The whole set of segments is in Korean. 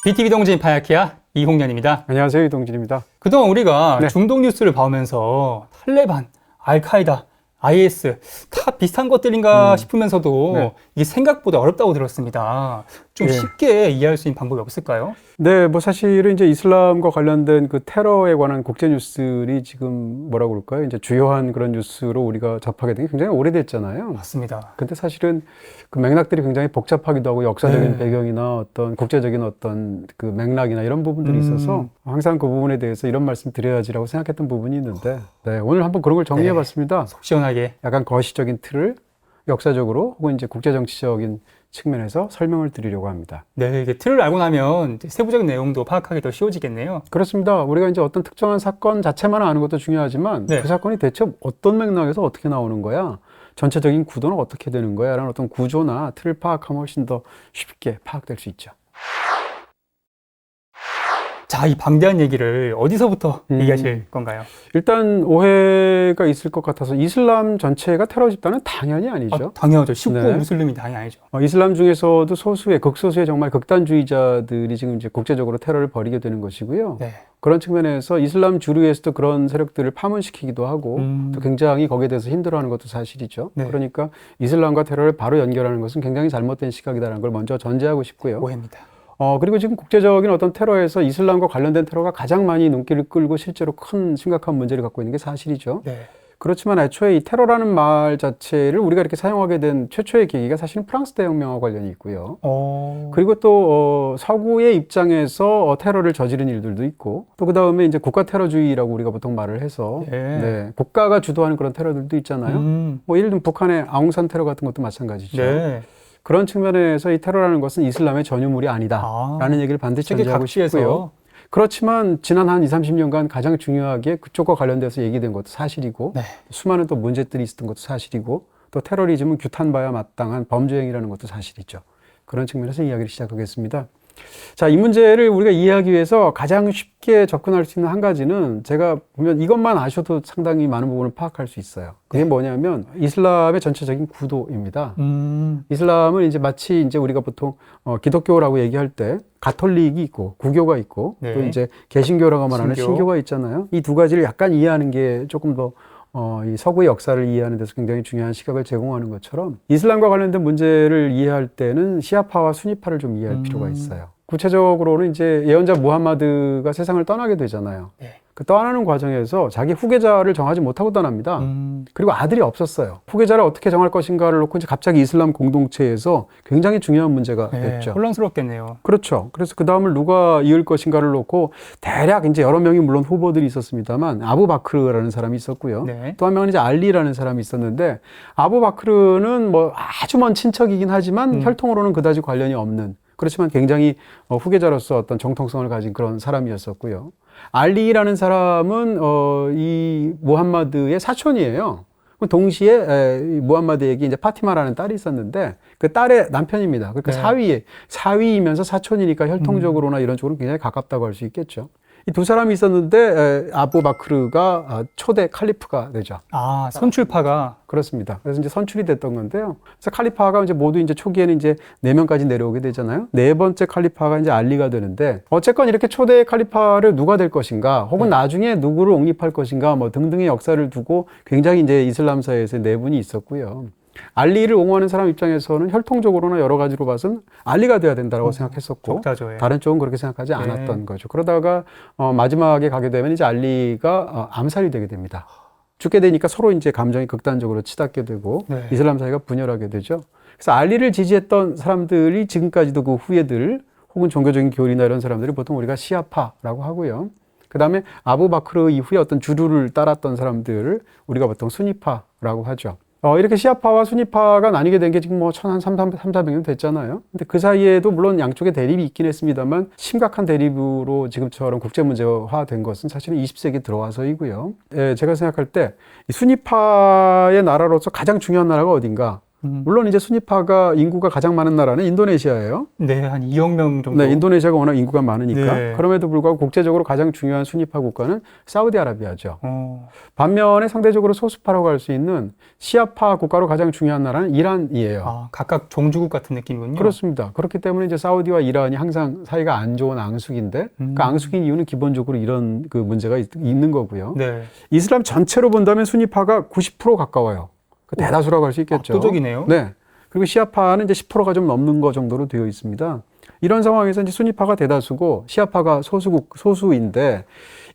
BTV 동진 파야키아 이홍련입니다. 안녕하세요, 이동진입니다. 그동안 우리가 네. 중동 뉴스를 봐오면서 탈레반, 알카에다, IS 다 비슷한 것들인가 싶으면서도 네. 이게 생각보다 어렵다고 들었습니다. 좀 예. 쉽게 이해할 수 있는 방법이 없을까요? 네, 뭐 사실은 이제 이슬람과 관련된 그 테러에 관한 국제 뉴스들이 지금 뭐라고 그럴까요? 이제 주요한 그런 뉴스로 우리가 접하게 된 게 굉장히 오래됐잖아요. 맞습니다. 근데 사실은 그 맥락들이 굉장히 복잡하기도 하고 역사적인 네. 배경이나 어떤 국제적인 어떤 그 맥락이나 이런 부분들이 있어서 항상 그 부분에 대해서 이런 말씀 드려야지라고 생각했던 부분이 있는데, 네, 오늘 한번 그런 걸 정리해 봤습니다. 속 시원하게. 약간 거시적인 틀을 역사적으로 혹은 이제 국제정치적인 측면에서 설명을 드리려고 합니다. 네, 이게 틀을 알고 나면 이제 세부적인 내용도 파악하기 더 쉬워지겠네요. 그렇습니다. 우리가 이제 어떤 특정한 사건 자체만 아는 것도 중요하지만 네. 그 사건이 대체 어떤 맥락에서 어떻게 나오는 거야? 전체적인 구도는 어떻게 되는 거야? 라는 어떤 구조나 틀을 파악하면 훨씬 더 쉽게 파악될 수 있죠. 자, 이 방대한 얘기를 어디서부터 얘기하실 건가요? 일단 오해가 있을 것 같아서 이슬람 전체가 테러 집단은 당연히 아니죠. 당연하죠. 식구 네. 무슬림이 당연히 아니죠. 이슬람 중에서도 소수의 극소수의 정말 극단주의자들이 지금 이제 국제적으로 테러를 벌이게 되는 것이고요. 네. 그런 측면에서 이슬람 주류에서도 그런 세력들을 파문시키기도 하고 또 굉장히 거기에 대해서 힘들어하는 것도 사실이죠. 네. 그러니까 이슬람과 테러를 바로 연결하는 것은 굉장히 잘못된 시각이다라는 걸 먼저 전제하고 싶고요. 오해입니다. 그리고 지금 국제적인 어떤 테러에서 이슬람과 관련된 테러가 가장 많이 눈길을 끌고 실제로 큰 심각한 문제를 갖고 있는 게 사실이죠. 네. 그렇지만 애초에 이 테러라는 말 자체를 우리가 이렇게 사용하게 된 최초의 계기가 사실은 프랑스 대혁명과 관련이 있고요. 그리고 또 서구의 입장에서 테러를 저지른 일들도 있고 또 그 다음에 이제 국가 테러주의라고 우리가 보통 말을 해서 네, 국가가 주도하는 그런 테러들도 있잖아요. 뭐 예를 들면 북한의 아웅산 테러 같은 것도 마찬가지죠. 네. 그런 측면에서 이 테러라는 것은 이슬람의 전유물이 아니다라는 얘기를 반드시 세계 전제하고 각지에서. 싶고요. 그렇지만 지난 한 20, 30년간 가장 중요하게 그쪽과 관련돼서 얘기된 것도 사실이고 네. 수많은 또 문제들이 있었던 것도 사실이고 또 테러리즘은 규탄봐야 마땅한 범죄행위라는 것도 사실이죠. 그런 측면에서 이야기를 시작하겠습니다. 자, 이 문제를 우리가 이해하기 위해서 가장 쉽게 접근할 수 있는 한 가지는 제가 보면 이것만 아셔도 상당히 많은 부분을 파악할 수 있어요. 그게 뭐냐면 이슬람의 전체적인 구도입니다. 이슬람은 이제 마치 이제 우리가 보통 기독교라고 얘기할 때 가톨릭이 있고 구교가 있고 네. 또 이제 개신교라고 말하는 신교. 신교가 있잖아요. 이 두 가지를 약간 이해하는 게 조금 더 이 서구의 역사를 이해하는 데서 굉장히 중요한 시각을 제공하는 것처럼 이슬람과 관련된 문제를 이해할 때는 시아파와 수니파를 좀 이해할 필요가 있어요. 구체적으로는 이제 예언자 무함마드가 세상을 떠나게 되잖아요. 네. 그 떠나는 과정에서 자기 후계자를 정하지 못하고 떠납니다. 그리고 아들이 없었어요. 후계자를 어떻게 정할 것인가를 놓고 이제 갑자기 이슬람 공동체에서 굉장히 중요한 문제가 됐죠. 혼란스럽겠네요. 그렇죠. 그래서 그 다음을 누가 이을 것인가를 놓고 대략 이제 여러 명이 물론 후보들이 있었습니다만 아부바크르라는 사람이 있었고요. 네. 또 한 명은 이제 알리라는 사람이 있었는데 아부바크르는 뭐 아주 먼 친척이긴 하지만 혈통으로는 그다지 관련이 없는 그렇지만 굉장히 후계자로서 어떤 정통성을 가진 그런 사람이었었고요. 알리라는 사람은 이 무함마드의 사촌이에요. 동시에 이 무함마드에게 이제 파티마라는 딸이 있었는데 그 딸의 남편입니다. 그러니까 사위이면서 사촌이니까 혈통적으로나 이런 쪽으로 굉장히 가깝다고 할 수 있겠죠. 이 두 사람이 있었는데 아부바크르가 초대 칼리프가 되죠. 아, 선출파가. 그렇습니다. 그래서 이제 선출이 됐던 건데요. 그래서 칼리파가 이제 모두 이제 초기에는 이제 4명까지 내려오게 되잖아요. 네 번째 칼리파가 이제 알리가 되는데 어쨌건 이렇게 초대 칼리파를 누가 될 것인가 혹은 나중에 누구를 옹립할 것인가 뭐 등등의 역사를 두고 굉장히 이제 이슬람사에서 내분이 있었고요. 알리를 옹호하는 사람 입장에서는 혈통적으로나 여러 가지로 봐서는 알리가 돼야 된다고 생각했었고 적자죠. 다른 쪽은 그렇게 생각하지 않았던 거죠. 그러다가 마지막에 가게 되면 이제 알리가 암살이 되게 됩니다. 죽게 되니까 서로 이제 감정이 극단적으로 치닫게 되고 이슬람 사회가 분열하게 되죠. 그래서 알리를 지지했던 사람들이 지금까지도 그 후예들 혹은 종교적인 교리나 이런 사람들이 보통 우리가 시아파라고 하고요. 그 다음에 아부바크르 이후에 어떤 주류를 따랐던 사람들을 우리가 보통 수니파라고 하죠. 이렇게 시아파와 수니파가 나뉘게 된 게 지금 뭐 400년 됐잖아요. 근데 그 사이에도 물론 양쪽에 대립이 있긴 했습니다만 심각한 대립으로 지금처럼 국제문제화된 것은 사실은 20세기 들어와서이고요. 제가 생각할 때 이 수니파의 나라로서 가장 중요한 나라가 어딘가? 물론 이제 순위파가 인구가 가장 많은 나라는 인도네시아예요. 네, 한 2억 명 정도. 네, 인도네시아가 워낙 인구가 많으니까. 네. 그럼에도 불구하고 국제적으로 가장 중요한 순위파 국가는 사우디아라비아죠. 반면에 상대적으로 소수파라고 할 수 있는 시아파 국가로 가장 중요한 나라는 이란이에요. 아, 각각 종주국 같은 느낌이군요. 그렇습니다. 그렇기 때문에 이제 사우디와 이란이 항상 사이가 안 좋은 앙숙인데 그 앙숙인 이유는 기본적으로 이런 그 문제가 있는 거고요. 네. 이슬람 전체로 본다면 순위파가 90% 가까워요. 그 대다수라고 할 수 있겠죠. 압도적이네요. 네. 그리고 시아파는 이제 10%가 좀 넘는 거 정도로 되어 있습니다. 이런 상황에서 이제 순위파가 대다수고 시아파가 소수인데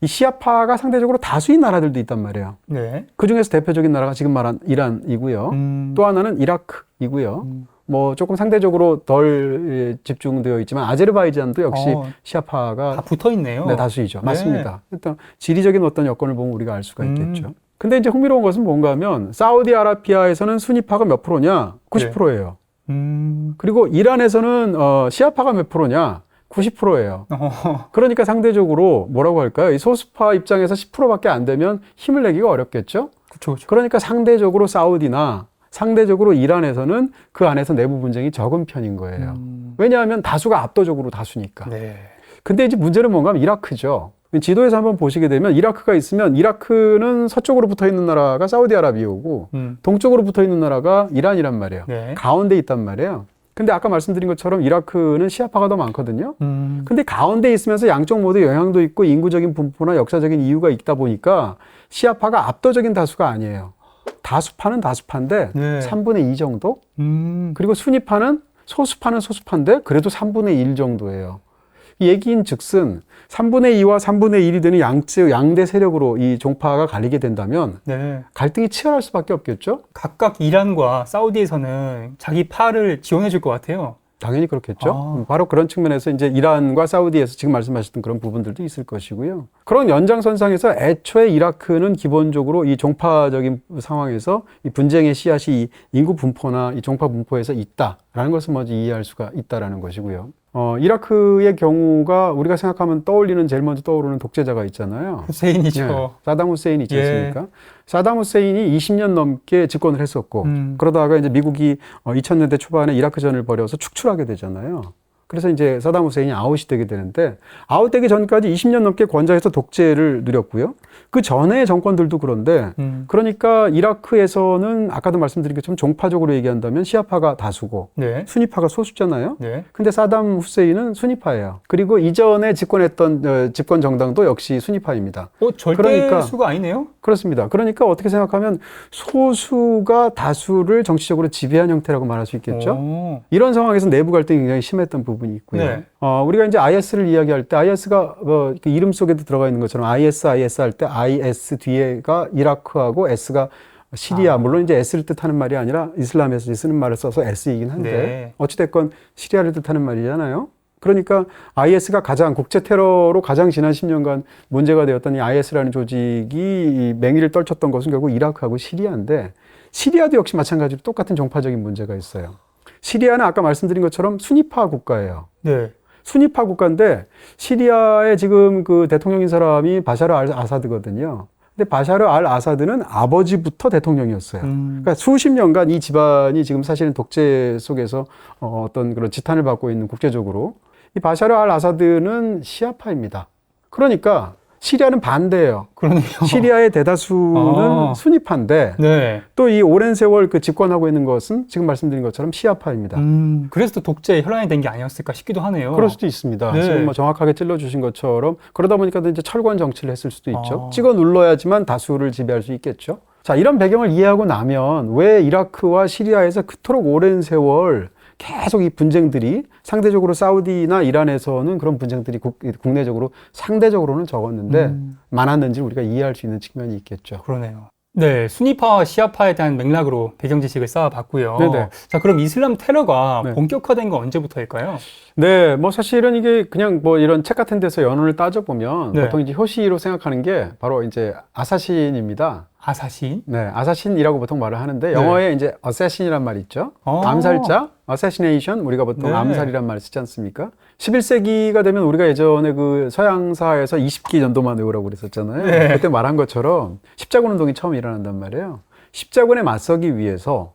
이 시아파가 상대적으로 다수인 나라들도 있단 말이에요. 네. 그 중에서 대표적인 나라가 지금 말한 이란이고요. 또 하나는 이라크이고요. 뭐 조금 상대적으로 덜 집중되어 있지만 아제르바이잔도 역시 시아파가 다 붙어 있네요. 네, 다수이죠. 네. 맞습니다. 일단 지리적인 어떤 여건을 보면 우리가 알 수가 있겠죠. 근데 이제 흥미로운 것은 뭔가 하면 사우디아라비아에서는 순위파가 몇 프로냐? 90%예요. 그리고 이란에서는 시아파가 몇 프로냐? 90%예요. 그러니까 상대적으로 뭐라고 할까요? 이 소수파 입장에서 10%밖에 안 되면 힘을 내기가 어렵겠죠? 그렇죠. 그러니까 상대적으로 사우디나 상대적으로 이란에서는 그 안에서 내부 분쟁이 적은 편인 거예요. 왜냐하면 다수가 압도적으로 다수니까. 네. 근데 이제 문제는 뭔가 하면 이라크죠. 지도에서 한번 보시게 되면 이라크가 있으면 이라크는 서쪽으로 붙어 있는 나라가 사우디아라비아고 동쪽으로 붙어 있는 나라가 이란이란 말이에요. 네. 가운데 있단 말이에요. 근데 아까 말씀드린 것처럼 이라크는 시아파가 더 많거든요. 근데 가운데 있으면서 양쪽 모두 영향도 있고 인구적인 분포나 역사적인 이유가 있다 보니까 시아파가 압도적인 다수가 아니에요. 다수파는 다수파인데 네. 3분의 2 정도? 그리고 순위파는 소수파인데 그래도 3분의 1 정도예요. 이 얘기인 즉슨 3분의 2와 3분의 1이 되는 양대 세력으로 이 종파가 갈리게 된다면 네. 갈등이 치열할 수밖에 없겠죠? 각각 이란과 사우디에서는 자기 파를 지원해 줄 것 같아요. 당연히 그렇겠죠. 바로 그런 측면에서 이제 이란과 사우디에서 지금 말씀하셨던 그런 부분들도 있을 것이고요. 그런 연장선상에서 애초에 이라크는 기본적으로 이 종파적인 상황에서 이 분쟁의 씨앗이 이 인구 분포나 이 종파 분포에서 있다라는 것을 먼저 이해할 수가 있다라는 것이고요. 이라크의 경우가 우리가 생각하면 제일 먼저 떠오르는 독재자가 있잖아요. 후세인이죠. 네, 사담 후세인이 있지 예. 않습니까? 사담 후세인이 20년 넘게 집권을 했었고, 그러다가 이제 미국이 2000년대 초반에 이라크전을 벌여서 축출하게 되잖아요. 그래서 이제 사담 후세인이 아웃이 되게 되는데, 아웃되기 전까지 20년 넘게 권좌에서 독재를 누렸고요. 그 전에 정권들도 그런데, 그러니까 이라크에서는 아까도 말씀드린 것처럼 종파적으로 얘기한다면 시아파가 다수고, 네. 순위파가 소수잖아요. 네. 근데 사담 후세인은 순위파예요. 그리고 이전에 집권했던 집권 정당도 역시 순위파입니다. 절대 수가 아니네요. 그렇습니다. 그러니까 어떻게 생각하면 소수가 다수를 정치적으로 지배한 형태라고 말할 수 있겠죠. 이런 상황에서 내부 갈등이 굉장히 심했던 부분이 있고요. 네. 우리가 이제 IS를 이야기할 때 IS가 그 이름 속에도 들어가 있는 것처럼 IS 할 때 IS 뒤에가 이라크하고 S가 시리아, 물론 이제 S를 뜻하는 말이 아니라 이슬람에서 쓰는 말을 써서 S이긴 한데 네. 어찌됐건 시리아를 뜻하는 말이잖아요. 그러니까 IS가 국제 테러로 가장 지난 10년간 문제가 되었던 이 IS라는 조직이 맹위를 떨쳤던 것은 결국 이라크하고 시리아인데 시리아도 역시 마찬가지로 똑같은 종파적인 문제가 있어요. 시리아는 아까 말씀드린 것처럼 순위파 국가예요. 네. 순위파 국가인데 시리아의 지금 그 대통령인 사람이 바샤르 알 아사드거든요. 근데 바샤르 알 아사드는 아버지부터 대통령이었어요. 그러니까 수십 년간 이 집안이 지금 사실은 독재 속에서 어떤 그런 지탄을 받고 있는 국제적으로 이 바샤르 알 아사드는 시아파입니다. 그러니까 시리아는 반대예요. 그러네요. 시리아의 대다수는 순위파인데 네. 또 이 오랜 세월 그 집권하고 있는 것은 지금 말씀드린 것처럼 시아파입니다. 그래서 또 독재의 혈안이 된 게 아니었을까 싶기도 하네요. 그럴 수도 있습니다. 네. 지금 뭐 정확하게 찔러주신 것처럼 그러다 보니까 이제 철권 정치를 했을 수도 있죠. 찍어 눌러야지만 다수를 지배할 수 있겠죠. 자, 이런 배경을 이해하고 나면 왜 이라크와 시리아에서 그토록 오랜 세월 계속 이 분쟁들이 상대적으로 사우디나 이란에서는 그런 분쟁들이 국내적으로 상대적으로는 적었는데 많았는지 우리가 이해할 수 있는 측면이 있겠죠. 그러네요. 네, 순위파와 시아파에 대한 맥락으로 배경 지식을 쌓아봤고요. 네네. 자, 그럼 이슬람 테러가 네. 본격화된 건 언제부터일까요? 네, 뭐 사실은 이게 그냥 뭐 이런 책 같은 데서 연원을 따져보면 네. 보통 이제 효시로 생각하는 게 바로 이제 아사신입니다. 아사신? 네, 아사신이라고 보통 말을 하는데 영어에 이제 assassin이란 말이 있죠. 아. 암살자, assassination 우리가 보통 네. 암살이란 말을 쓰지 않습니까? 11세기가 되면 우리가 예전에 그 서양사에서 20기 전도만 외우라고 그랬었잖아요. 네. 그때 말한 것처럼 십자군 운동이 처음 일어난단 말이에요. 십자군에 맞서기 위해서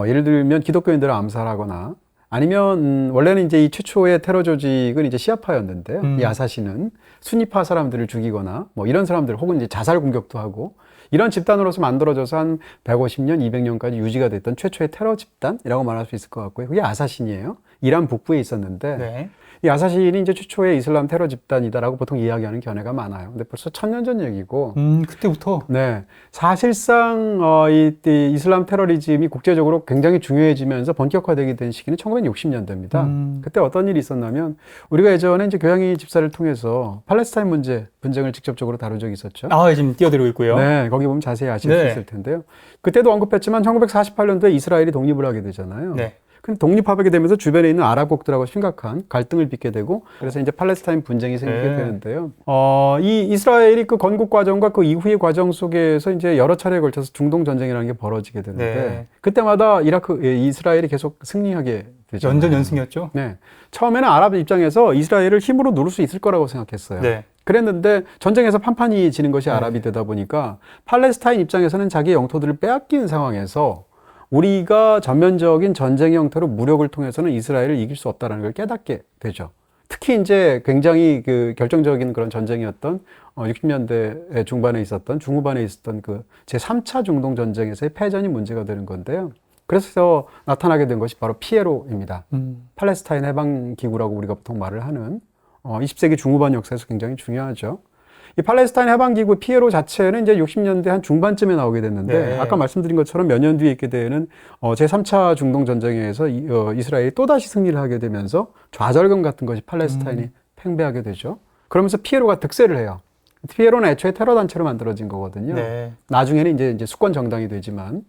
예를 들면 기독교인들을 암살하거나 아니면 원래는 이제 이 최초의 테러 조직은 이제 시아파였는데요. 이 아사시는 순위파 사람들을 죽이거나 뭐 이런 사람들 혹은 이제 자살 공격도 하고 이런 집단으로서 만들어져서 한 150년, 200년까지 유지가 됐던 최초의 테러 집단이라고 말할 수 있을 것 같고요. 그게 아사신이에요. 이란 북부에 있었는데 네. 이 아사신이 이제 최초의 이슬람 테러 집단이다라고 보통 이야기하는 견해가 많아요. 근데 벌써 1000년 전 얘기고. 그때부터. 네. 사실상, 이 이슬람 테러리즘이 국제적으로 굉장히 중요해지면서 본격화되게 된 시기는 1960년대입니다. 그때 어떤 일이 있었냐면, 우리가 예전에 이제 교양이 집사를 통해서 팔레스타인 문제, 분쟁을 직접적으로 다룬 적이 있었죠. 아, 지금 뛰어들고 있고요. 네. 거기 보면 자세히 아실 수 네. 있을 텐데요. 그때도 언급했지만 1948년도에 이스라엘이 독립을 하게 되잖아요. 네. 근데 독립하게 되면서 주변에 있는 아랍국들하고 심각한 갈등을 빚게 되고 그래서 이제 팔레스타인 분쟁이 생기게 되는데요. 이 이스라엘이 그 건국 과정과 그 이후의 과정 속에서 이제 여러 차례에 걸쳐서 중동 전쟁이라는 게 벌어지게 되는데 네. 그때마다 이스라엘이 계속 승리하게 되죠. 연전연승이었죠. 네. 처음에는 아랍 입장에서 이스라엘을 힘으로 누를 수 있을 거라고 생각했어요. 네. 그랬는데 전쟁에서 판판이 지는 것이 아랍이 되다 보니까 팔레스타인 입장에서는 자기 영토들을 빼앗긴 상황에서 우리가 전면적인 전쟁 형태로 무력을 통해서는 이스라엘을 이길 수 없다는 걸 깨닫게 되죠. 특히 이제 굉장히 그 결정적인 그런 전쟁이었던 60년대 중반에 있었던 중후반에 있었던 그 제3차 중동 전쟁에서의 패전이 문제가 되는 건데요. 그래서 나타나게 된 것이 바로 피에로입니다. 팔레스타인 해방 기구라고 우리가 보통 말을 하는 20세기 중후반 역사에서 굉장히 중요하죠. 이 팔레스타인 해방기구 피에로 자체는 이제 60년대 한 중반쯤에 나오게 됐는데 네. 아까 말씀드린 것처럼 몇 년 뒤에 있게 되는 제3차 중동 전쟁에서 이스라엘이 또다시 승리를 하게 되면서 좌절감 같은 것이 팔레스타인이 팽배하게 되죠. 그러면서 피에로가 득세를 해요. 피에로는 애초에 테러 단체로 만들어진 거거든요. 네. 나중에는 이제 수권 정당이 되지만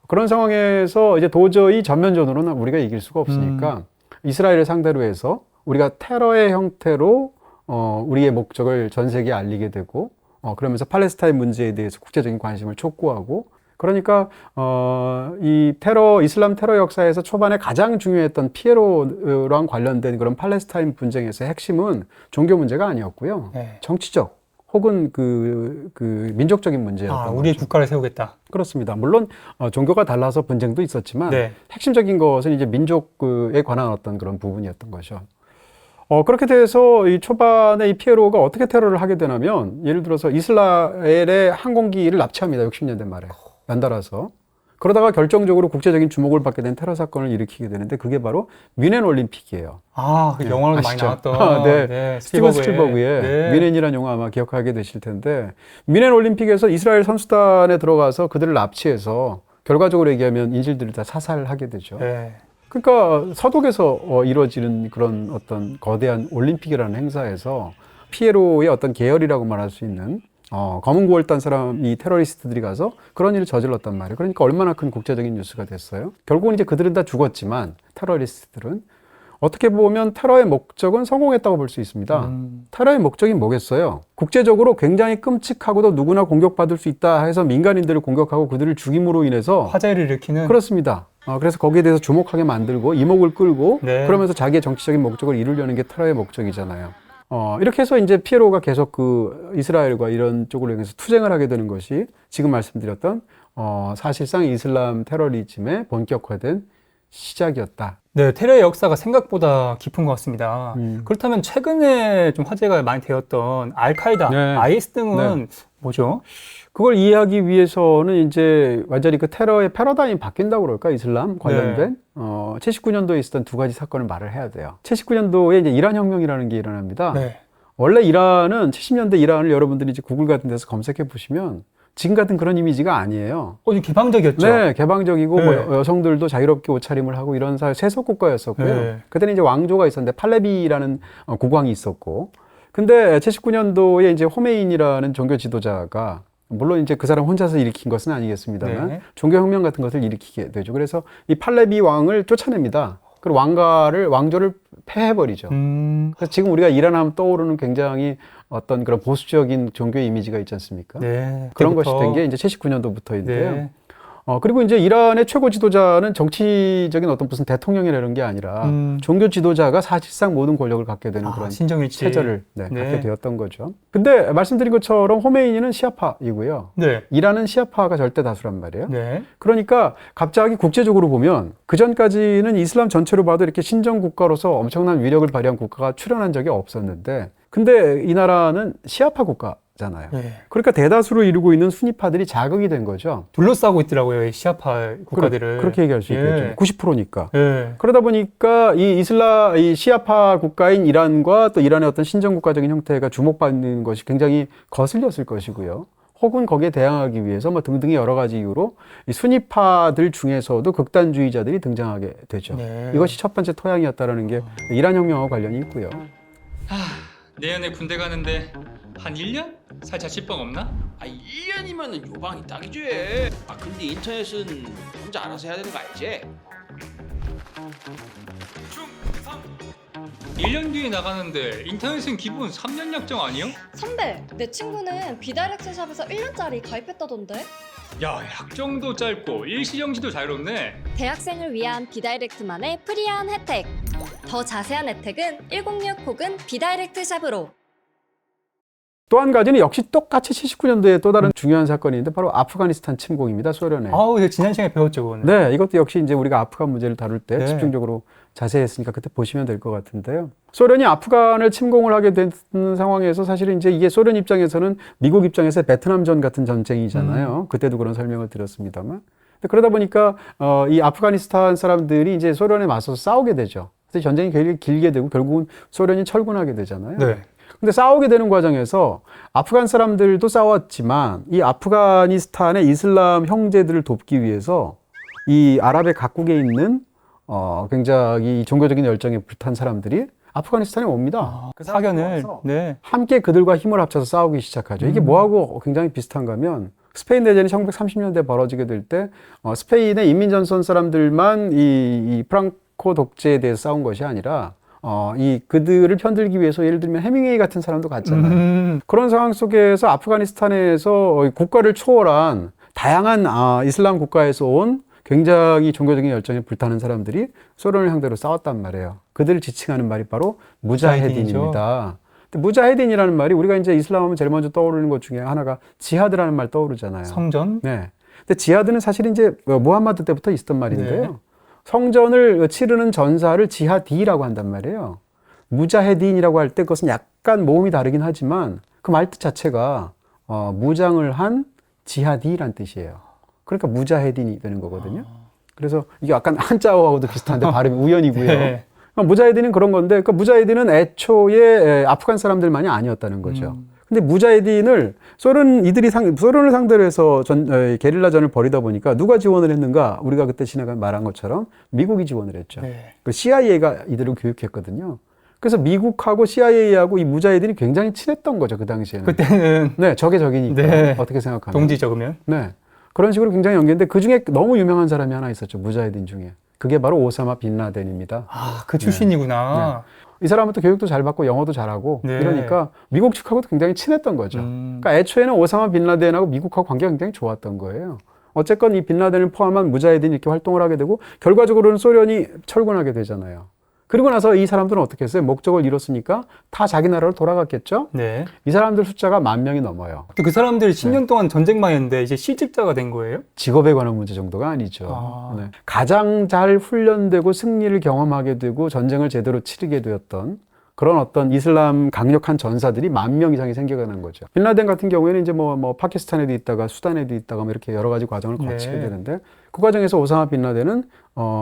그런 상황에서 이제 도저히 전면전으로는 우리가 이길 수가 없으니까 이스라엘을 상대로 해서 우리가 테러의 형태로 우리의 목적을 전 세계에 알리게 되고, 그러면서 팔레스타인 문제에 대해서 국제적인 관심을 촉구하고, 그러니까, 이슬람 테러 역사에서 초반에 가장 중요했던 피에로랑 관련된 그런 팔레스타인 분쟁에서의 핵심은 종교 문제가 아니었고요. 네. 정치적, 혹은 그 민족적인 문제였던 우리의 거죠. 국가를 세우겠다. 그렇습니다. 물론, 종교가 달라서 분쟁도 있었지만, 네. 핵심적인 것은 이제 민족에 관한 어떤 그런 부분이었던 거죠. 그렇게 돼서 이 초반에 이 피에로가 어떻게 테러를 하게 되냐면, 예를 들어서 이스라엘의 항공기를 납치합니다. 60년대 말에. 연달아서. 그러다가 결정적으로 국제적인 주목을 받게 된 테러 사건을 일으키게 되는데, 그게 바로 뮌헨 올림픽이에요. 그 영화로도 많이 아시죠? 나왔던. 네. 스티븐 스필버그의 네. 뮌헨이라는 영화 아마 기억하게 되실 텐데, 뮌헨 올림픽에서 이스라엘 선수단에 들어가서 그들을 납치해서 결과적으로 얘기하면 인질들을 다 사살하게 되죠. 네. 그러니까 서독에서 이루어지는 그런 어떤 거대한 올림픽이라는 행사에서 피에로의 어떤 계열이라고 말할 수 있는 검은 구월 단 사람이 테러리스트들이 가서 그런 일을 저질렀단 말이에요. 그러니까 얼마나 큰 국제적인 뉴스가 됐어요. 결국은 이제 그들은 다 죽었지만 테러리스트들은 어떻게 보면 테러의 목적은 성공했다고 볼 수 있습니다. 테러의 목적이 뭐겠어요? 국제적으로 굉장히 끔찍하고도 누구나 공격받을 수 있다 해서 민간인들을 공격하고 그들을 죽임으로 인해서 화재를 일으키는. 그렇습니다. 그래서 거기에 대해서 주목하게 만들고 이목을 끌고 네. 그러면서 자기의 정치적인 목적을 이루려는 게 테러의 목적이잖아요. 이렇게 해서 이제 피에로가 계속 그 이스라엘과 이런 쪽으로 해서 투쟁을 하게 되는 것이 지금 말씀드렸던 사실상 이슬람 테러리즘의 본격화된 시작이었다. 네, 테러의 역사가 생각보다 깊은 것 같습니다. 그렇다면 최근에 좀 화제가 많이 되었던 알카에다, 네. IS 등은 뭐죠? 그걸 이해하기 위해서는 이제 완전히 그 테러의 패러다임이 바뀐다고 그럴까? 이슬람 관련된 79년도에 있었던 두 가지 사건을 말을 해야 돼요. 79년도에 이제 이란 혁명이라는 게 일어납니다. 네. 원래 이란은 70년대 이란을 여러분들이 이제 구글 같은 데서 검색해 보시면 지금 같은 그런 이미지가 아니에요. 좀 개방적이었죠. 네, 개방적이고 네. 뭐 여성들도 자유롭게 옷차림을 하고 이런 세속 국가였었고요. 네. 그때는 이제 왕조가 있었는데 팔레비라는 국왕이 있었고, 근데 79년도에 이제 호메인이라는 종교 지도자가 물론 이제 그 사람 혼자서 일으킨 것은 아니겠습니다만 네. 종교혁명 같은 것을 일으키게 되죠. 그래서 이 팔레비 왕을 쫓아냅니다. 그리고 왕조를 폐해버리죠. 그래서 지금 우리가 이란 하면 떠오르는 굉장히 어떤 그런 보수적인 종교 이미지가 있지 않습니까? 네. 그런 것이 된 게 이제 79년도부터인데요. 네. 그리고 이제 이란의 최고 지도자는 정치적인 어떤 무슨 대통령이라는 게 아니라 종교 지도자가 사실상 모든 권력을 갖게 되는 그런 신정일치. 체제를 갖게 되었던 거죠. 근데 말씀드린 것처럼 호메이니는 시아파이고요. 네. 이란은 시아파가 절대 다수란 말이에요. 네. 그러니까 갑자기 국제적으로 보면 그 전까지는 이슬람 전체로 봐도 이렇게 신정 국가로서 엄청난 위력을 발휘한 국가가 출현한 적이 없었는데, 근데 이 나라는 시아파 국가잖아요. 네. 그러니까 대다수를 이루고 있는 수니파들이 자극이 된 거죠. 둘러싸고 있더라고요, 이 시아파 국가들을. 그렇게 얘기할 수 있겠죠. 90%니까. 예. 그러다 보니까 이 시아파 국가인 이란과 또 이란의 어떤 신정 국가적인 형태가 주목받는 것이 굉장히 거슬렸을 것이고요. 혹은 거기에 대항하기 위해서 뭐 등등의 여러 가지 이유로 이 수니파들 중에서도 극단주의자들이 등장하게 되죠. 네. 이것이 첫 번째 토양이었다라는 게 이란 혁명과 관련이 있고요. 내년에 군대 가는데 한 1년? 살짝 실방 없나? 1년이면 요방이 딱이지. 근데 인터넷은 혼자 알아서 해야 되는 거 알지? 1년 뒤에 나가는데 인터넷은 기본 3년 약정 아니요? 선배, 내 친구는 비다이렉트 샵에서 1년짜리 가입했다던데? 야, 약정도 짧고 일시정지도 자유롭네. 대학생을 위한 비다이렉트만의 프리한 혜택. 더 자세한 혜택은 106 혹은 비다이렉트 샵으로. 또 한 가지는 역시 똑같이 79년도에 또 다른 중요한 사건이 있는데 바로 아프가니스탄 침공입니다. 소련의. 아우, 이거 지난 시간에 배웠죠, 그거는. 네, 이것도 역시 이제 우리가 아프간 문제를 다룰 때 네. 집중적으로 자세히 했으니까 그때 보시면 될 것 같은데요. 소련이 아프간을 침공을 하게 된 상황에서 사실은 이제 이게 소련 입장에서는 미국 입장에서 베트남전 같은 전쟁이잖아요. 그때도 그런 설명을 드렸습니다만. 그러다 보니까 이 아프가니스탄 사람들이 이제 소련에 맞서서 싸우게 되죠. 그래서 전쟁이 굉장히 길게 되고 결국은 소련이 철군하게 되잖아요. 네. 근데 싸우게 되는 과정에서 아프간 사람들도 싸웠지만 이 아프가니스탄의 이슬람 형제들을 돕기 위해서 이 아랍의 각국에 있는 굉장히 종교적인 열정에 불탄 사람들이 아프가니스탄에 옵니다. 그 사견을. 네. 함께 그들과 힘을 합쳐서 싸우기 시작하죠. 이게 뭐하고 굉장히 비슷한가 하면 스페인 대전이 1930년대에 벌어지게 될 때 스페인의 인민전선 사람들만 이 프랑코 독재에 대해서 싸운 것이 아니라 그들을 편들기 위해서 예를 들면 해밍웨이 같은 사람도 갔잖아요. 그런 상황 속에서 아프가니스탄에서 국가를 초월한 다양한 이슬람 국가에서 온 굉장히 종교적인 열정에 불타는 사람들이 소련을 상대로 싸웠단 말이에요. 그들을 지칭하는 말이 바로 무자헤딘입니다. 근데 무자헤딘이라는 말이 우리가 이제 이슬람 하면 제일 먼저 떠오르는 것 중에 하나가 지하드라는 말 떠오르잖아요. 성전? 네. 근데 지하드는 사실 이제 무함마드 때부터 있었던 말인데요. 네. 성전을 치르는 전사를 지하디라고 한단 말이에요. 무자헤딘이라고 할 때 그것은 약간 모음이 다르긴 하지만 그 말 뜻 자체가 무장을 한 지하디란 뜻이에요. 그러니까 무자헤딘이 되는 거거든요. 그래서 이게 약간 한자어하고도 비슷한데 발음이 우연이고요. 네. 무자헤딘은 그런 건데 그 무자헤딘은 애초에 아프간 사람들만이 아니었다는 거죠. 근데 무자헤딘을 소련을 상대로 해서 게릴라전을 벌이다 보니까 누가 지원을 했는가? 우리가 그때 지나간 말한 것처럼 미국이 지원을 했죠. 네. 그 CIA가 이들을 교육했거든요. 그래서 미국하고 CIA하고 이 무자헤딘이 굉장히 친했던 거죠, 그 당시에는. 그때는 네, 적이니까. 네. 어떻게 생각하나요? 동지죠, 그러면? 네. 그런 식으로 굉장히 연계인데 그 중에 너무 유명한 사람이 하나 있었죠, 무자헤딘 중에. 그게 바로 오사마 빈 라덴입니다. 그 출신이구나. 이 사람은 또 교육도 잘 받고 영어도 잘하고 네. 이러니까 미국 측하고도 굉장히 친했던 거죠. 그러니까 애초에는 오사마 빈 라덴하고 미국하고 관계가 굉장히 좋았던 거예요. 어쨌건 이 빈 라덴을 포함한 무자헤딘이 이렇게 활동을 하게 되고 결과적으로는 소련이 철군하게 되잖아요. 그리고 나서 이 사람들은 어떻게 했어요? 목적을 이뤘으니까 다 자기 나라로 돌아갔겠죠? 네. 이 사람들 숫자가 10,000명이 넘어요. 또 그 사람들이 10년 동안 전쟁만 했는데 이제 실직자가 된 거예요? 직업에 관한 문제 정도가 아니죠. 네. 가장 잘 훈련되고 승리를 경험하게 되고 전쟁을 제대로 치르게 되었던 그런 어떤 이슬람 강력한 전사들이 10,000명 이상이 생겨가는 거죠. 빈라덴 같은 경우에는 이제 뭐 파키스탄에도 있다가 수단에도 있다가 뭐 이렇게 여러 가지 과정을 거치게 되는데 그 과정에서 오사마 빈라덴은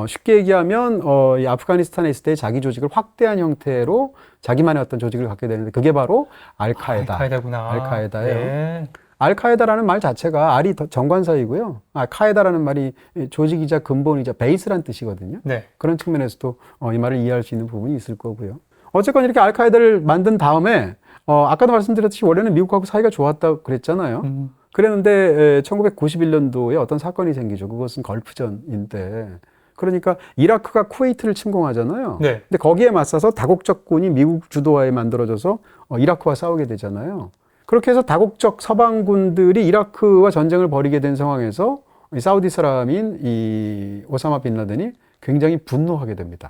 쉽게 얘기하면 이 아프가니스탄에 있을 때 자기 조직을 확대한 형태로 자기만의 어떤 조직을 갖게 되는데 그게 바로 알카에다. 알카에다구나. 알카에다예요. 네. 알카에다라는 말 자체가 알이 정관사이고요. 카에다라는 말이 조직이자 근본이자 베이스란 뜻이거든요. 네. 그런 측면에서도 이 말을 이해할 수 있는 부분이 있을 거고요. 어쨌건 이렇게 알카에다를 만든 다음에 아까도 말씀드렸듯이 원래는 미국하고 사이가 좋았다고 그랬잖아요. 그랬는데 1991년도에 어떤 사건이 생기죠. 그것은 걸프전인데 그러니까 이라크가 쿠웨이트를 침공하잖아요. 네. 근데 거기에 맞서서 다국적군이 미국 주도하에 만들어져서 이라크와 싸우게 되잖아요. 그렇게 해서 다국적 서방군들이 이라크와 전쟁을 벌이게 된 상황에서 이 사우디 사람인 이 오사마 빈 라덴이 굉장히 분노하게 됩니다.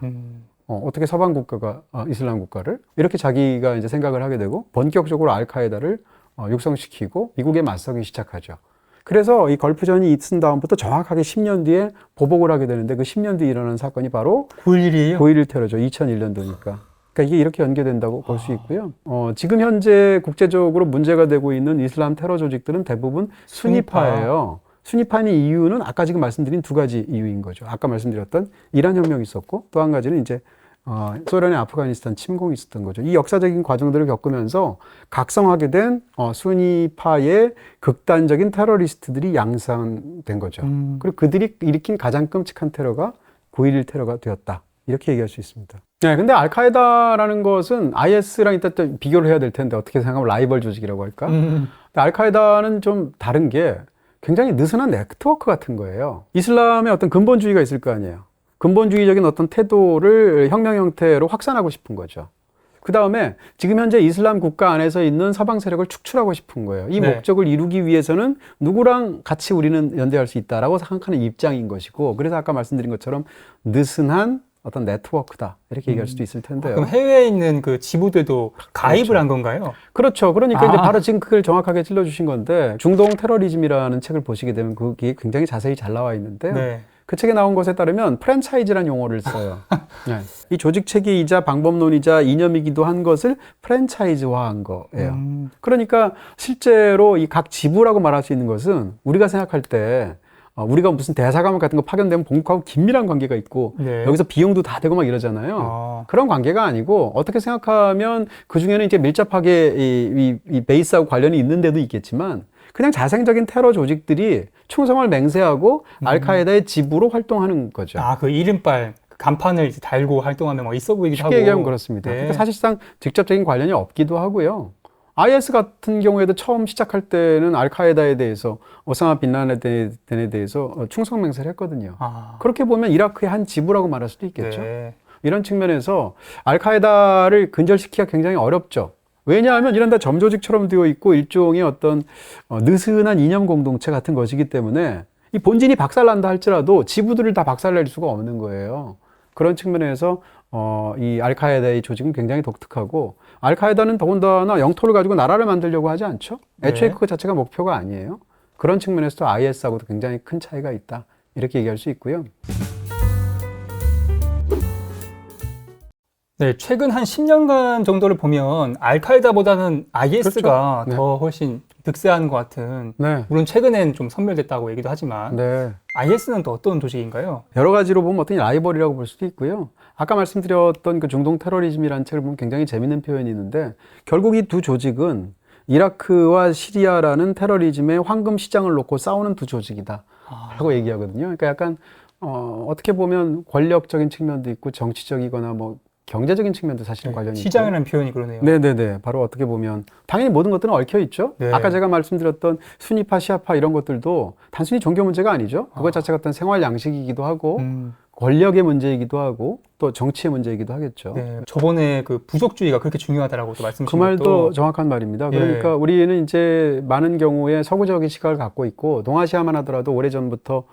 어떻게 서방 국가가 이슬람 국가를 이렇게 자기가 이제 생각을 하게 되고 본격적으로 알카에다를 육성시키고 미국에 맞서기 시작하죠. 그래서 이 걸프전이 있은 다음부터 정확하게 10년 뒤에 보복을 하게 되는데 그 10년 뒤에 일어난 사건이 바로 9.11이에요? 9.11 테러죠. 2001년도니까. 그러니까 이게 이렇게 연계된다고 볼 수 있고요. 지금 현재 국제적으로 문제가 되고 있는 이슬람 테러 조직들은 대부분 순위파예요. 순위파의 이유는 아까 지금 말씀드린 두 가지 이유인 거죠. 아까 말씀드렸던 이란 혁명이 있었고 또 한 가지는 이제 소련의 아프가니스탄 침공이 있었던 거죠. 이 역사적인 과정들을 겪으면서 각성하게 된 순위파의 극단적인 테러리스트들이 양산된 거죠. 그리고 그들이 일으킨 가장 끔찍한 테러가 9.11 테러가 되었다. 이렇게 얘기할 수 있습니다. 네, 근데 알카에다라는 것은 IS랑 이따 또 비교를 해야 될 텐데 어떻게 생각하면 라이벌 조직이라고 할까? 근데 알카에다는 좀 다른 게 굉장히 느슨한 네트워크 같은 거예요. 이슬람의 어떤 근본주의가 있을 거 아니에요. 근본주의적인 어떤 태도를 혁명 형태로 확산하고 싶은 거죠. 그 다음에 지금 현재 이슬람 국가 안에서 있는 서방 세력을 축출하고 싶은 거예요. 이 네. 목적을 이루기 위해서는 누구랑 같이 우리는 연대할 수 있다라고 생각하는 입장인 것이고, 그래서 아까 말씀드린 것처럼 느슨한 어떤 네트워크다 이렇게 얘기할 수도 있을 텐데요. 그럼 해외에 있는 그 지부들도 가입을 그렇죠. 한 건가요? 그렇죠. 그러니까 이제 바로 지금 그걸 정확하게 찔러주신 건데, 중동 테러리즘이라는 책을 보시게 되면 그게 굉장히 자세히 잘 나와 있는데요. 네. 그 책에 나온 것에 따르면 프랜차이즈라는 용어를 써요. 네. 이 조직 체계이자 방법론이자 이념이기도 한 것을 프랜차이즈화한 거예요. 그러니까 실제로 이 각 지부라고 말할 수 있는 것은 우리가 생각할 때 우리가 무슨 대사관 같은 거 파견되면 본국하고 긴밀한 관계가 있고 네. 여기서 비용도 다 되고 막 이러잖아요. 그런 관계가 아니고 어떻게 생각하면 그 중에는 이제 밀접하게 이 베이스하고 관련이 있는 데도 있겠지만 그냥 자생적인 테러 조직들이 충성을 맹세하고 알카에다의 지부로 활동하는 거죠. 그 이름빨, 그 간판을 이제 달고 활동하면 뭐 있어 보이기도 하고. 쉽게 얘기하면 그렇습니다. 네. 그러니까 사실상 직접적인 관련이 없기도 하고요. IS 같은 경우에도 처음 시작할 때는 알카에다에 대해서 오사마 빈 라덴에 대해서 충성 맹세를 했거든요. 그렇게 보면 이라크의 한 지부라고 말할 수도 있겠죠. 네. 이런 측면에서 알카에다를 근절시키기가 굉장히 어렵죠. 왜냐하면 이런 다 점조직처럼 되어 있고 일종의 어떤 느슨한 이념 공동체 같은 것이기 때문에 이 본진이 박살난다 할지라도 지부들을 다 박살낼 수가 없는 거예요. 그런 측면에서 이 알카에다의 조직은 굉장히 독특하고, 알카에다는 더군다나 영토를 가지고 나라를 만들려고 하지 않죠. 애초에 네. 그거 자체가 목표가 아니에요. 그런 측면에서도 IS하고도 굉장히 큰 차이가 있다 이렇게 얘기할 수 있고요. 네, 최근 한 10년간 정도를 보면 알카에다보다는 IS가 그렇죠. 네. 더 훨씬 득세하는 것 같은. 네. 물론 최근엔 좀 선멸됐다고 얘기도 하지만 네. IS는 또 어떤 조직인가요? 여러 가지로 보면 어떤 라이벌이라고 볼 수도 있고요. 아까 말씀드렸던 그 중동 테러리즘이라는 책을 보면 굉장히 재밌는 표현이 있는데, 결국 이 두 조직은 이라크와 시리아라는 테러리즘의 황금 시장을 놓고 싸우는 두 조직이다 라고 얘기하거든요. 그러니까 약간 어떻게 보면 권력적인 측면도 있고 정치적이거나 뭐 경제적인 측면도 사실은 관련이 있고. 시장이라는 표현이 그러네요. 네네네. 바로 어떻게 보면 당연히 모든 것들은 얽혀 있죠. 네. 아까 제가 말씀드렸던 순위파, 시아파 이런 것들도 단순히 종교 문제가 아니죠. 그것 자체가 어떤 생활 양식이기도 하고 권력의 문제이기도 하고 또 정치의 문제이기도 하겠죠. 네, 저번에 그 부족주의가 그렇게 중요하다라고 또 그 말씀하신 말도 것도 정확한 말입니다. 예. 그러니까 우리는 이제 많은 경우에 서구적인 시각을 갖고 있고, 동아시아만 하더라도 오래전부터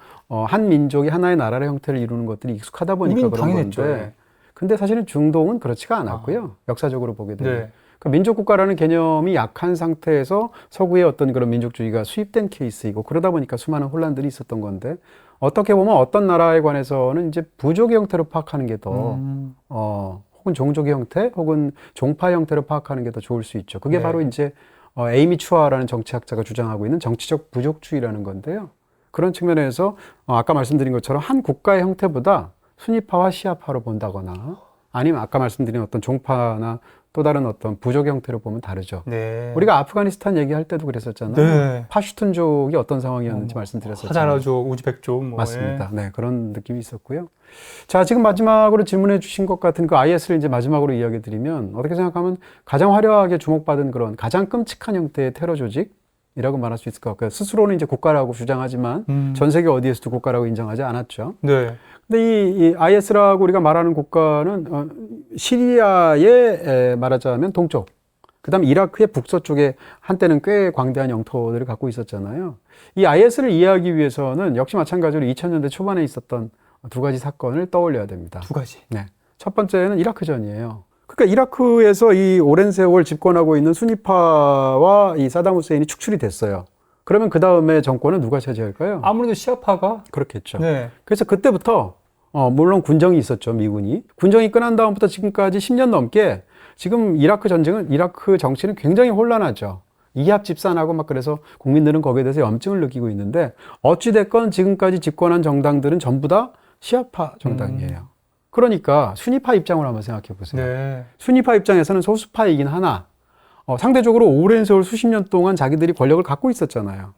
한 민족이 하나의 나라의 형태를 이루는 것들이 익숙하다 보니까 우린 그런 당연했죠. 건데, 네. 근데 사실은 중동은 그렇지가 않았고요. 역사적으로 보게 되면. 네. 그러니까 민족국가라는 개념이 약한 상태에서 서구의 어떤 그런 민족주의가 수입된 케이스이고, 그러다 보니까 수많은 혼란들이 있었던 건데, 어떻게 보면 어떤 나라에 관해서는 이제 부족의 형태로 파악하는 게 더, 혹은 종족의 형태, 혹은 종파 형태로 파악하는 게 더 좋을 수 있죠. 그게 네. 바로 이제 에이미 추아라는 정치학자가 주장하고 있는 정치적 부족주의라는 건데요. 그런 측면에서 아까 말씀드린 것처럼 한 국가의 형태보다 순위파와 시아파로 본다거나, 아니면 아까 말씀드린 어떤 종파나 또 다른 어떤 부족 형태로 보면 다르죠. 네. 우리가 아프가니스탄 얘기할 때도 그랬었잖아요. 네. 파슈툰족이 어떤 상황이었는지 말씀드렸었잖아요. 하자라족, 우즈벡족 뭐. 맞습니다. 네, 그런 느낌이 있었고요. 자, 지금 마지막으로 질문해 주신 것 같은 그 IS를 이제 마지막으로 이야기 드리면, 어떻게 생각하면 가장 화려하게 주목받은 그런 가장 끔찍한 형태의 테러 조직이라고 말할 수 있을 것 같고요. 스스로는 이제 국가라고 주장하지만 전 세계 어디에서도 국가라고 인정하지 않았죠. 네. 근데 이 IS라고 우리가 말하는 국가는 시리아의 말하자면 동쪽, 그다음에 이라크의 북서쪽에 한때는 꽤 광대한 영토들을 갖고 있었잖아요. 이 IS를 이해하기 위해서는 역시 마찬가지로 2000년대 초반에 있었던 두 가지 사건을 떠올려야 됩니다. 두 가지. 네. 첫 번째는 이라크전이에요. 그러니까 이라크에서 이 오랜 세월 집권하고 있는 수니파와 이 사담 후세인이 축출이 됐어요. 그러면 그 다음에 정권은 누가 차지할까요? 아무래도 시아파가. 그렇겠죠. 네. 그래서 그때부터 물론 군정이 있었죠, 미군이. 군정이 끝난 다음부터 지금까지 10년 넘게 지금 이라크 정치는 굉장히 혼란하죠. 이합 집산하고 막 그래서 국민들은 거기에 대해서 염증을 느끼고 있는데 어찌됐건 지금까지 집권한 정당들은 전부 다 시아파 정당이에요. 그러니까 수니파 입장을 한번 생각해 보세요. 네. 수니파 입장에서는 소수파이긴 하나 상대적으로 오랜 세월 수십 년 동안 자기들이 권력을 갖고 있었잖아요.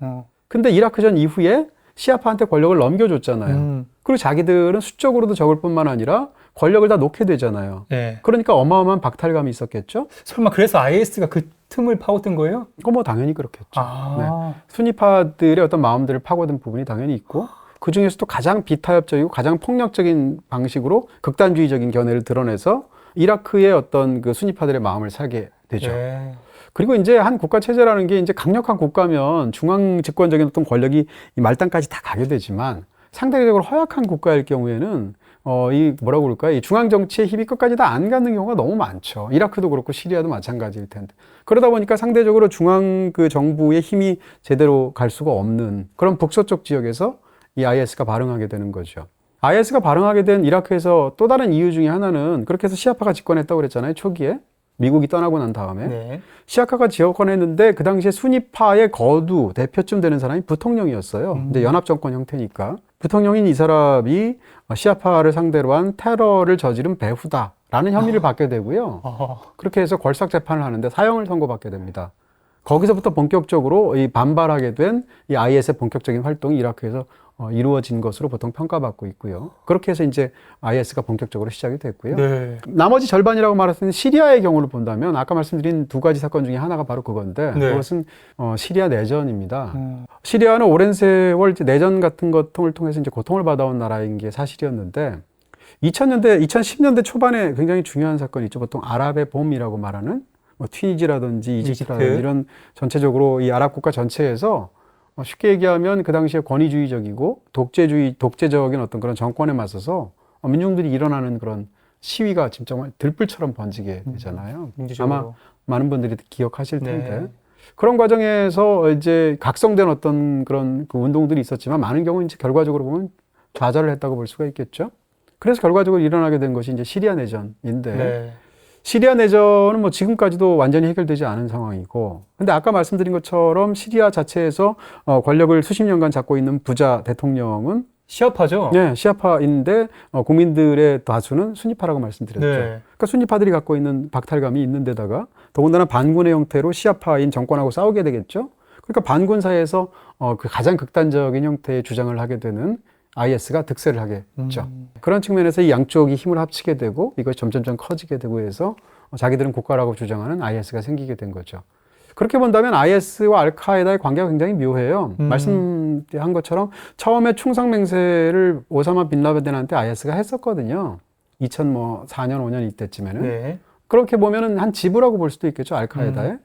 근데 이라크전 이후에 시아파한테 권력을 넘겨줬잖아요. 그리고 자기들은 수적으로도 적을 뿐만 아니라 권력을 다 놓게 되잖아요. 네. 그러니까 어마어마한 박탈감이 있었겠죠? 설마 그래서 IS가 그 틈을 파고든 거예요? 그거 뭐 당연히 그렇겠죠. 아. 네. 수니파들의 어떤 마음들을 파고든 부분이 당연히 있고 그 중에서도 가장 비타협적이고 가장 폭력적인 방식으로 극단주의적인 견해를 드러내서 이라크의 어떤 그 수니파들의 마음을 사게 되죠. 네. 그리고 이제 한 국가 체제라는 게 이제 강력한 국가면 중앙 집권적인 어떤 권력이 이 말단까지 다 가게 되지만 상대적으로 허약한 국가일 경우에는 이 뭐라고 그럴까요? 이 중앙 정치의 힘이 끝까지 다 안 가는 경우가 너무 많죠. 이라크도 그렇고 시리아도 마찬가지일 텐데. 그러다 보니까 상대적으로 중앙 그 정부의 힘이 제대로 갈 수가 없는 그런 북서쪽 지역에서 이 IS가 발흥하게 되는 거죠. IS가 발흥하게 된 이라크에서 또 다른 이유 중에 하나는 그렇게 해서 시아파가 집권했다고 그랬잖아요. 초기에. 미국이 떠나고 난 다음에. 네. 시아파가 집권했는데 그 당시에 수니파의 거두 대표쯤 되는 사람이 부통령이었어요. 이제 연합정권 형태니까. 부통령인 이 사람이 시아파를 상대로 한 테러를 저지른 배후다라는 혐의를 받게 되고요. 그렇게 해서 걸삭 재판을 하는데 사형을 선고받게 됩니다. 거기서부터 본격적으로 이 반발하게 된 이 IS의 본격적인 활동이 이라크에서 이루어진 것으로 보통 평가받고 있고요. 그렇게 해서 이제 IS가 본격적으로 시작이 됐고요. 네. 나머지 절반이라고 말했을 때 시리아의 경우를 본다면 아까 말씀드린 두 가지 사건 중에 하나가 바로 그건데 네. 그것은 시리아 내전입니다. 시리아는 오랜 세월 내전 같은 것을 통해서 이제 고통을 받아온 나라인 게 사실이었는데 2010년대 초반에 굉장히 중요한 사건이 있죠. 보통 아랍의 봄이라고 말하는 뭐 튀니지라든지 이집트라든지 이런 전체적으로 이 아랍 국가 전체에서 쉽게 얘기하면 그 당시에 권위주의적이고 독재적인 어떤 그런 정권에 맞서서 민중들이 일어나는 그런 시위가 지금 정말 들불처럼 번지게 되잖아요. 아마 많은 분들이 기억하실 텐데. 네. 그런 과정에서 이제 각성된 어떤 그런 그 운동들이 있었지만 많은 경우 이제 결과적으로 보면 좌절을 했다고 볼 수가 있겠죠. 그래서 결과적으로 일어나게 된 것이 이제 시리아 내전인데 네. 시리아 내전은 뭐 지금까지도 완전히 해결되지 않은 상황이고, 근데 아까 말씀드린 것처럼 시리아 자체에서 권력을 수십 년간 잡고 있는 부자 대통령은 시아파죠? 네, 시아파인데 국민들의 다수는 수니파라고 말씀드렸죠. 네. 그러니까 수니파들이 갖고 있는 박탈감이 있는 데다가 더군다나 반군의 형태로 시아파인 정권하고 싸우게 되겠죠. 그러니까 반군 사이에서 그 가장 극단적인 형태의 주장을 하게 되는 IS가 득세를 하게 됐죠. 그런 측면에서 이 양쪽이 힘을 합치게 되고 이것이 점점점 커지게 되고 해서 자기들은 국가라고 주장하는 IS가 생기게 된 거죠. 그렇게 본다면 IS와 알카에다의 관계가 굉장히 묘해요. 말씀한 것처럼 처음에 충성맹세를 오사마 빈라덴한테 IS가 했었거든요. 2004년, 5년 이때쯤에는. 네. 그렇게 보면은 한 지부라고 볼 수도 있겠죠, 알카에다에.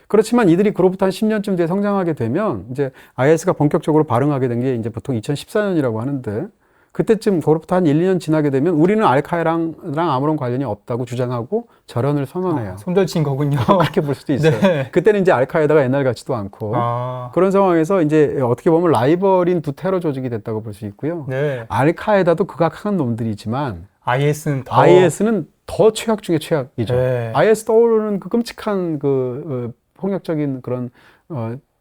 그렇지만 이들이 그로부터 한 10년쯤 뒤에 성장하게 되면 이제 IS가 본격적으로 발흥하게 된 게 이제 보통 2014년이라고 하는데 그때쯤 그로부터 한 1, 2년 지나게 되면 우리는 알카에다랑 아무런 관련이 없다고 주장하고 절연을 선언해요. 손절친 거군요. 그렇게 볼 수도 있어요. 네. 그때는 이제 알카에다가 옛날 같지도 않고 그런 상황에서 이제 어떻게 보면 라이벌인 두 테러 조직이 됐다고 볼 수 있고요. 네. 알카에다도 극악한 놈들이지만 IS는 더. IS는 더 최악 중에 최악이죠. 네. IS 떠오르는 그 끔찍한 그 폭력적인 그런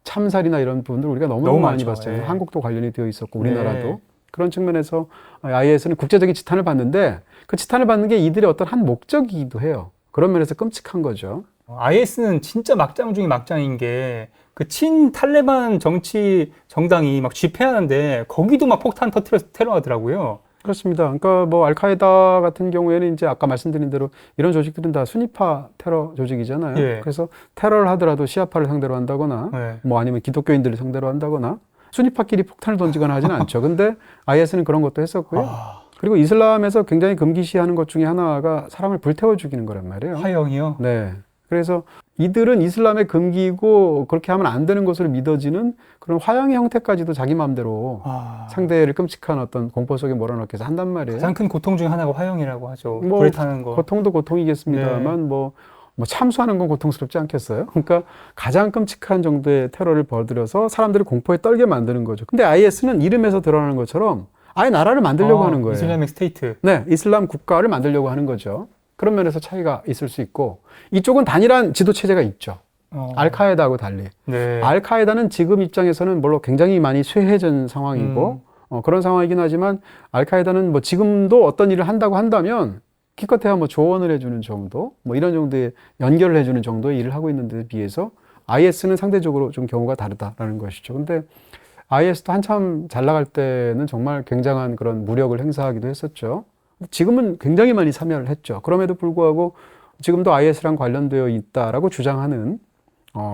참살이나 이런 부분들 우리가 너무 많이 많죠. 봤잖아요. 네. 한국도 관련이 되어 있었고 우리나라도. 네. 그런 측면에서 IS는 국제적인 지탄을 받는데 그 지탄을 받는 게 이들의 어떤 한 목적이기도 해요. 그런 면에서 끔찍한 거죠. IS는 진짜 막장 중에 막장인 게 그 친 탈레반 정치 정당이 막 집회하는데 거기도 막 폭탄 터뜨려서 테러하더라고요. 그렇습니다. 그러니까 뭐 알카에다 같은 경우에는 이제 아까 말씀드린 대로 이런 조직들은 다 수니파 테러 조직이잖아요. 예. 그래서 테러를 하더라도 시아파를 상대로 한다거나 네. 뭐 아니면 기독교인들을 상대로 한다거나 수니파끼리 폭탄을 던지거나 하지는 않죠. 근데 IS는 그런 것도 했었고요. 그리고 이슬람에서 굉장히 금기시하는 것 중에 하나가 사람을 불태워 죽이는 거란 말이에요. 화형이요? 네. 그래서 이들은 이슬람의 금기이고 그렇게 하면 안 되는 것으로 믿어지는 그런 화형의 형태까지도 자기 마음대로 상대를 끔찍한 어떤 공포 속에 몰아넣기 위해서 한단 말이에요. 가장 큰 고통 중에 하나가 화형이라고 하죠. 뭐 불에 타는 거. 고통도 고통이겠습니다만 뭐 참수하는 건 고통스럽지 않겠어요? 그러니까 가장 끔찍한 정도의 테러를 벌들여서 사람들을 공포에 떨게 만드는 거죠. 근데 IS는 이름에서 드러나는 것처럼 아예 나라를 만들려고 하는 거예요. 이슬라믹 스테이트. 네, 이슬람 국가를 만들려고 하는 거죠. 그런 면에서 차이가 있을 수 있고, 이쪽은 단일한 지도 체제가 있죠. 알카에다하고 달리. 네. 알카에다는 지금 입장에서는 물론 굉장히 많이 쇠해진 상황이고 그런 상황이긴 하지만 알카에다는 뭐 지금도 어떤 일을 한다고 한다면 기껏해야 뭐 조언을 해주는 정도, 뭐 이런 정도의 연결을 해주는 정도의 일을 하고 있는 데 비해서 IS는 상대적으로 좀 경우가 다르다라는 것이죠. 근데 IS도 한참 잘 나갈 때는 정말 굉장한 그런 무력을 행사하기도 했었죠. 지금은 굉장히 많이 참여를 했죠. 그럼에도 불구하고 지금도 IS랑 관련되어 있다라고 주장하는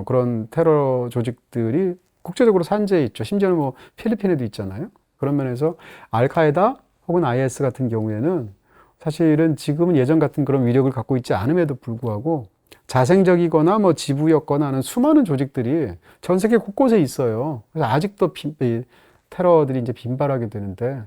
그런 테러 조직들이 국제적으로 산재해 있죠. 심지어는 뭐 필리핀에도 있잖아요. 그런 면에서 알카에다 혹은 IS 같은 경우에는 사실은 지금은 예전 같은 그런 위력을 갖고 있지 않음에도 불구하고 자생적이거나 뭐 지부였거나 하는 수많은 조직들이 전 세계 곳곳에 있어요. 그래서 아직도 테러들이 이제 빈발하게 되는데,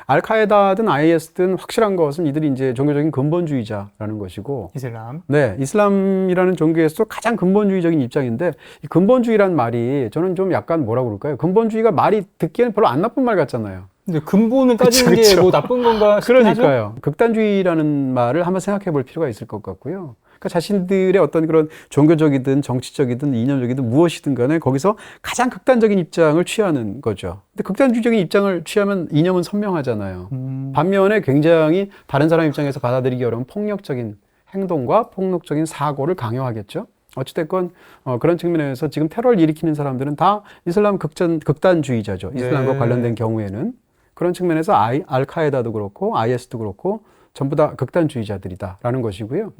알카에다든 IS든 확실한 것은 이들이 이제 종교적인 근본주의자라는 것이고, 이슬람. 네, 이슬람이라는 종교에서 가장 근본주의적인 입장인데, 이 근본주의란 말이 저는 좀 약간 뭐라고 그럴까요? 근본주의가 말이 듣기에는 별로 안 나쁜 말 같잖아요. 근데 근본을 따지는 게 뭐 나쁜 건가 싶긴 하죠. 그러니까요. 극단주의라는 말을 한번 생각해 볼 필요가 있을 것 같고요. 그러니까 자신들의 어떤 그런 종교적이든 정치적이든 이념적이든 무엇이든 간에 거기서 가장 극단적인 입장을 취하는 거죠. 근데 극단주의적인 입장을 취하면 이념은 선명하잖아요. 반면에 굉장히 다른 사람 입장에서 받아들이기 어려운 폭력적인 행동과 폭력적인 사고를 강요하겠죠. 어찌됐건 그런 측면에서 지금 테러를 일으키는 사람들은 다 이슬람 극단주의자죠. 이슬람과 네. 관련된 경우에는. 그런 측면에서 알카에다도 그렇고 IS도 그렇고 전부 다 극단주의자들이다라는 것이고요.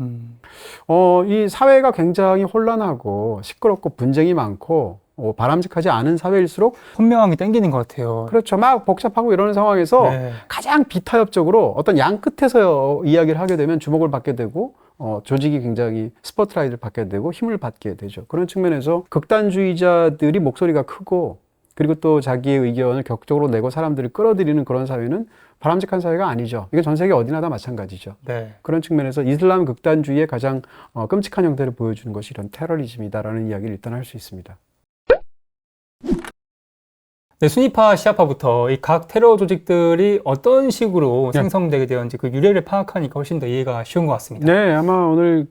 이 사회가 굉장히 혼란하고 시끄럽고 분쟁이 많고 바람직하지 않은 사회일수록 선명하게 땡기는 것 같아요. 그렇죠. 막 복잡하고 이러는 상황에서 네. 가장 비타협적으로 어떤 양 끝에서 이야기를 하게 되면 주목을 받게 되고 조직이 굉장히 스포트라이트를 받게 되고 힘을 받게 되죠. 그런 측면에서 극단주의자들이 목소리가 크고 그리고 또 자기의 의견을 격적으로 내고 사람들을 끌어들이는 그런 사회는 바람직한 사회가 아니죠. 이건 전 세계 어디나 다 마찬가지죠. 네. 그런 측면에서 이슬람 극단주의의 가장 끔찍한 형태를 보여주는 것이 이런 테러리즘이다라는 이야기를 일단 할 수 있습니다. 네, 순위파, 시아파부터 이 각 테러 조직들이 어떤 식으로 생성되게 되었는지 그 유래를 파악하니까 훨씬 더 이해가 쉬운 것 같습니다. 네, 아마 오늘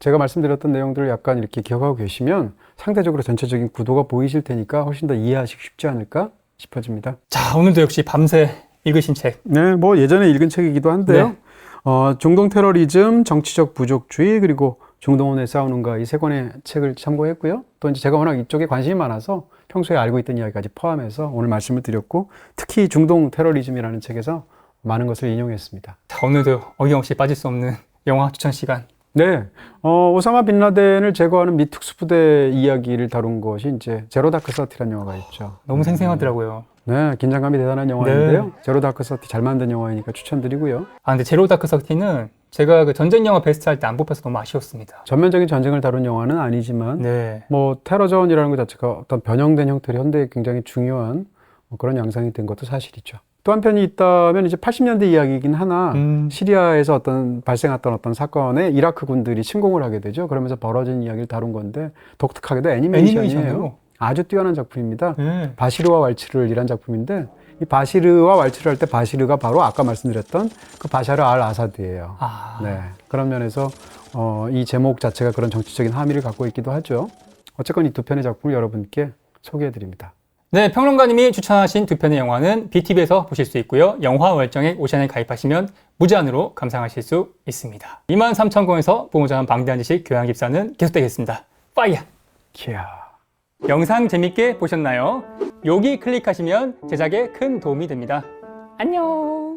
제가 말씀드렸던 내용들을 약간 이렇게 기억하고 계시면 상대적으로 전체적인 구도가 보이실 테니까 훨씬 더 이해하시기 쉽지 않을까 싶어집니다. 자, 오늘도 역시 밤새 읽으신 책. 네, 뭐 예전에 읽은 책이기도 한데요. 네. 중동 테러리즘, 정치적 부족주의, 그리고 중동원의 싸우는가 이 세 권의 책을 참고했고요. 또 이제 제가 워낙 이쪽에 관심이 많아서 평소에 알고 있던 이야기까지 포함해서 오늘 말씀을 드렸고, 특히 중동 테러리즘이라는 책에서 많은 것을 인용했습니다. 자, 오늘도 어김없이 빠질 수 없는 영화 추천 시간. 네, 오사마 빈 라덴을 제거하는 미 특수부대 이야기를 다룬 것이 이제 제로 다크 서티라는 영화가 있죠. 너무 생생하더라고요. 네, 긴장감이 대단한 영화인데요. 제로 다크 서티 잘 만든 영화이니까 추천드리고요. 아, 근데 제로 다크 서티는 제가 그 전쟁 영화 베스트 할 때 안 뽑혀서 너무 아쉬웠습니다. 전면적인 전쟁을 다룬 영화는 아니지만 네. 뭐 테러전이라는 것 자체가 어떤 변형된 형태로 현대에 굉장히 중요한 그런 양상이 된 것도 사실이죠. 또 한편이 있다면 이제 80년대 이야기이긴 하나 시리아에서 발생했던 어떤 사건에 이라크 군들이 침공을 하게 되죠. 그러면서 벌어진 이야기를 다룬 건데 독특하게도 애니메이션이에요. 아주 뛰어난 작품입니다. 네. 바시르와 왈츠를이란 작품인데 이 바시르와 왈츠를 할 때 바시르가 바로 아까 말씀드렸던 그 바샤르 알 아사드예요. 네, 그런 면에서 이 제목 자체가 그런 정치적인 함의를 갖고 있기도 하죠. 어쨌건 이 두 편의 작품을 여러분께 소개해드립니다. 네, 평론가님이 추천하신 두 편의 영화는 BTV에서 보실 수 있고요. 영화 월정액 오션에 가입하시면 무제한으로 감상하실 수 있습니다. 23,000권에서 보모자한 방대한 지식 교양 입사는 계속되겠습니다. 파이어! 키야. 영상 재밌게 보셨나요? 여기 클릭하시면 제작에 큰 도움이 됩니다. 안녕!